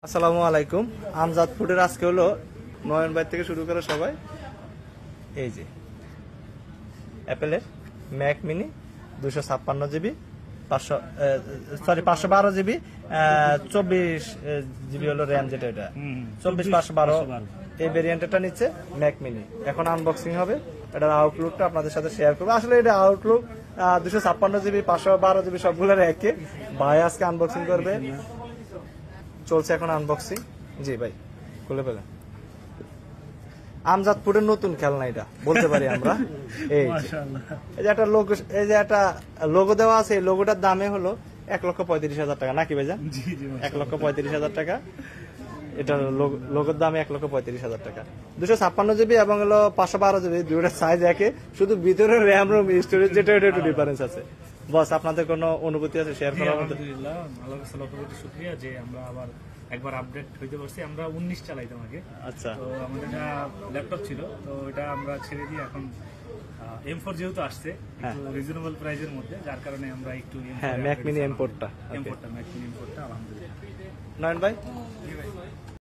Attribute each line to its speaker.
Speaker 1: আসসালামু আলাইকুম। আমজাদ ফুডের আজকে হলো নয়ন ভাই থেকে শুরু করে সবাই এই যে অ্যাপেলের Mac mini 256 GB 512 GB 24 GB হলো র্যাম, যেটা এটা 24/512 এই ভেরিয়েন্টটা নিচ্ছে ম্যাক মিনি। এখন আনবক্সিং হবে, এটার আউটলুকটা আপনাদের সাথে শেয়ার করবো। আসলে এটা আউটলুক 256 জিবি 512 জিবি সবগুলোর একে। ভাই আজকে আনবক্সিং করবে, চলছে এখন আনবক্সিং। জি ভাই খুলে ফেলেন। আমজাদ ফুডের নতুন খেলনা এটা বলতে পারি আমরা। এই যে একটা লোগো, এই যে একটা লোগো দেওয়া আছে, এই লোগোটার দামে হলো 1,35,000 টাকা, নাকি ভাইজান? 1,35,000 টাকা। এটার লোগোর দামে 1,35,000 টাকা। 256 জিবি এবং হলো 512 জিবি, দুইটার সাইজ একে, শুধু ভিতরে র্যাম রোম স্টোরেজ যেটা এটা একটু ডিফারেন্স আছে। বস, আপনাদের কোনো অনুভূতি আছে শেয়ার করার মতো?
Speaker 2: আলহামদুলিল্লাহ, আল্লাহর কাছে লক্ষ কোটি শুকরিয়া যে আমরা আবার একবার আপডেট হইতে পারছি। আমরা 19 চালাইতাম আগে।
Speaker 1: আচ্ছা,
Speaker 2: তো আমাদের একটা ল্যাপটপ ছিল, তো এটা আমরা ছেড়ে দিয়ে এখন M4 যেহেতু আসছে একটু রিজনেবল প্রাইসের মধ্যে, যার কারণে আমরা একটু
Speaker 1: হ্যাঁ ম্যাক মিনি M4টা
Speaker 2: ম্যাক মিনি M4টা আলহামদুলিল্লাহ।
Speaker 1: নয়ন ভাই